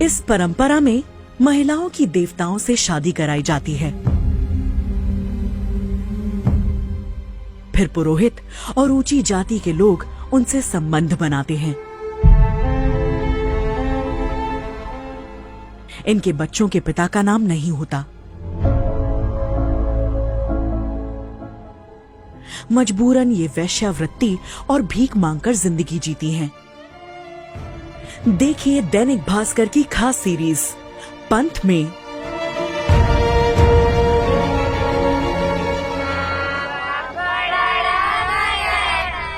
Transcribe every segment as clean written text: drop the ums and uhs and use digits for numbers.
इस परंपरा में महिलाओं की देवताओं से शादी कराई जाती है। फिर पुरोहित और ऊंची जाति के लोग उनसे संबंध बनाते हैं। इनके बच्चों के पिता का नाम नहीं होता। मजबूरन ये वेश्यावृत्ति और भीख मांगकर जिंदगी जीती हैं। देखिए दैनिक भास्कर की खास सीरीज पंथ में।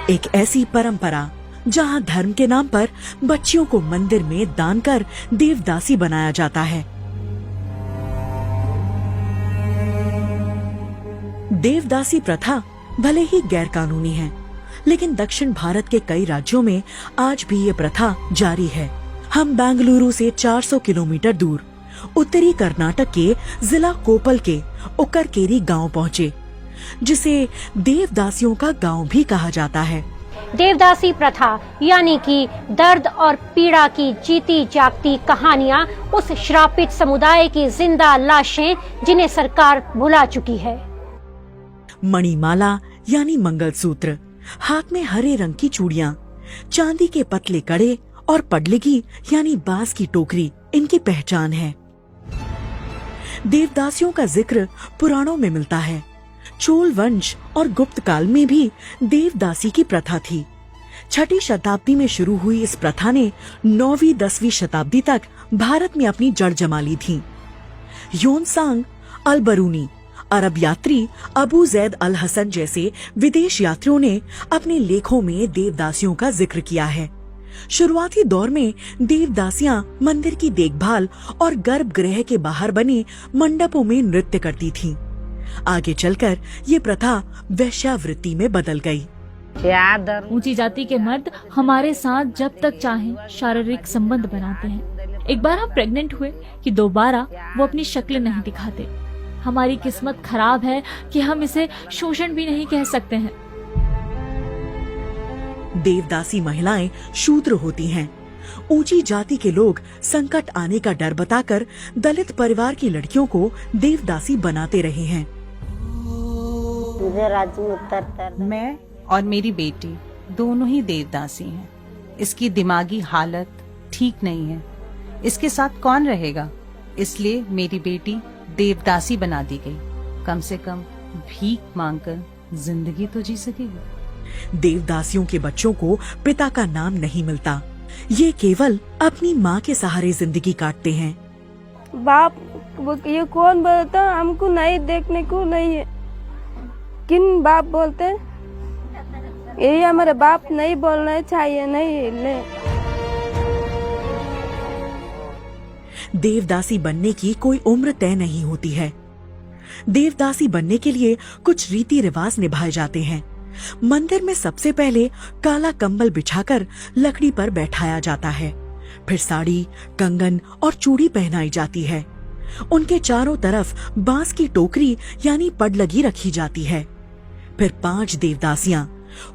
एक ऐसी परंपरा जहां धर्म के नाम पर बच्चियों को मंदिर में दान कर देवदासी बनाया जाता है। देवदासी प्रथा भले ही गैर कानूनी है, लेकिन दक्षिण भारत के कई राज्यों में आज भी ये प्रथा जारी है। हम बेंगलुरु से 400 किलोमीटर दूर उत्तरी कर्नाटक के जिला कोपल के उक्करकेरी गांव पहुँचे, जिसे देवदासियों का गांव भी कहा जाता है। देवदासी प्रथा यानी कि दर्द और पीड़ा की जीती जागती कहानियाँ उस श्रापित समुदाय की जिंदा लाशें जिन्हें सरकार भुला चुकी है। मणिमाला यानी मंगलसूत्र, हाथ में हरे रंग की चूड़ियाँ, चांदी के पतले कड़े और पडलिगी यानी बांस की टोकरी इनकी पहचान है। देवदासियों का जिक्र पुराणों में मिलता है। चोल वंश और गुप्त काल में भी देवदासी की प्रथा थी। 6वीं शताब्दी में शुरू हुई इस प्रथा ने 9वीं 10वीं शताब्दी तक भारत में अपनी जड़ जमा ली थी। योनसांग अल-बरूनी, अरब यात्री अबू जैद अल हसन जैसे विदेश यात्रियों ने अपने लेखों में देवदासियों का जिक्र किया है। शुरुआती दौर में देवदासियां मंदिर की देखभाल और गर्भगृह के बाहर बने मंडपों में नृत्य करती थीं। आगे चलकर ये प्रथा वेश्यावृत्ति में बदल गई। ऊंची जाति के मर्द हमारे साथ जब तक चाहें शारीरिक संबंध बनाते हैं। एक बार हम प्रेग्नेंट हुए कि दोबारा वो अपनी शक्ल नहीं दिखाते। हमारी किस्मत खराब है कि हम इसे शोषण भी नहीं कह सकते हैं। देवदासी महिलाएं शूद्र होती हैं। ऊंची जाति के लोग संकट आने का डर बताकर दलित परिवार की लड़कियों को देवदासी बनाते रहे हैं। मैं और मेरी बेटी दोनों ही देवदासी हैं। इसकी दिमागी हालत ठीक नहीं है। इसके साथ कौन रहेगा? इसलिए मेरी बेटी देवदासी बना दी गई। कम से कम भीख मांगकर जिंदगी तो जी सकेगी। देवदासियों के बच्चों को पिता का नाम नहीं मिलता। ये केवल अपनी माँ के सहारे जिंदगी काटते हैं। बाप ये कौन बोलता? हमको नहीं देखने को नहीं है। किन बाप बोलते? यही हमारे बाप नहीं बोलना चाहिए। नहीं ले। देवदासी बनने की कोई उम्र तय नहीं होती है। देवदासी बनने के लिए कुछ रीति रिवाज निभाए जाते हैं। मंदिर में सबसे पहले काला कंबल बिछाकर लकड़ी पर बैठाया जाता है। फिर साड़ी, कंगन और चूड़ी पहनाई जाती है। उनके चारों तरफ बांस की टोकरी यानी पडलगी रखी जाती है। फिर 5 देवदासियां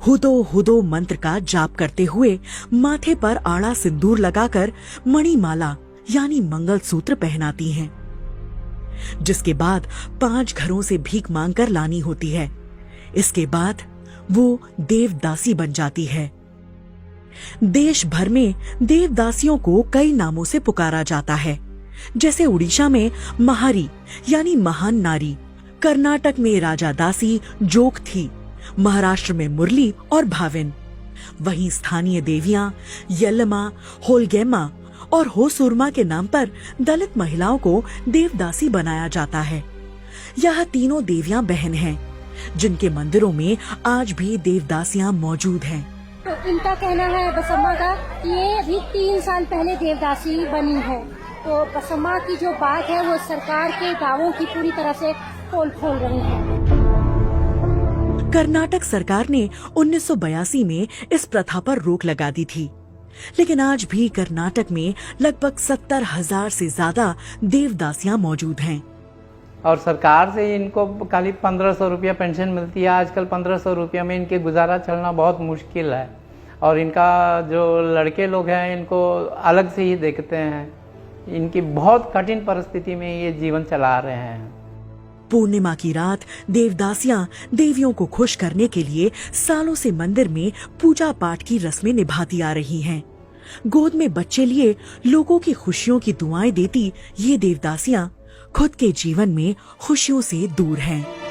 हुदो हुदो मंत्र का जाप करते हुए माथे पर आड़ा सिंदूर लगाकर मणिमाला यानी मंगलसूत्र पहनाती हैं, जिसके बाद 5 घरों से भीख मांगकर लानी होती है। इसके बाद वो देवदासी बन जाती है। देश भर में देवदासियों को कई नामों से पुकारा जाता है, जैसे उड़ीसा में महारी यानी महान नारी, कर्नाटक में राजा दासी जोग थी, महाराष्ट्र में मुरली और भाविन। वहीं स्थानीय देवियां यल्लमा, होलगेमा और होसुरमा के नाम पर दलित महिलाओं को देवदासी बनाया जाता है। यह तीनों देवियां बहन हैं, जिनके मंदिरों में आज भी देवदासियां मौजूद हैं। तो इनका कहना है बसम्मा का कि ये अभी 3 साल पहले देवदासी बनी है। तो बसम्मा की जो बात है वो सरकार के दावों की पूरी तरह से पोल खोल रही है। कर्नाटक सरकार ने 1982 में इस प्रथा पर रोक लगा दी थी, लेकिन आज भी कर्नाटक में लगभग 70,000 से ज्यादा देवदासियां मौजूद हैं। और सरकार से इनको खाली 1500 रुपया पेंशन मिलती है। आजकल 1500 रुपया में इनके गुजारा चलना बहुत मुश्किल है। और इनका जो लड़के लोग हैं इनको अलग से ही देखते हैं। इनकी बहुत कठिन परिस्थिति में ये जीवन चला रहे हैं। पूर्णिमा की रात देवदासियां देवियों को खुश करने के लिए सालों से मंदिर में पूजा पाठ की रस्में निभाती आ रही हैं। गोद में बच्चे लिए लोगों की खुशियों की दुआएं देती ये देवदासियां खुद के जीवन में खुशियों से दूर हैं।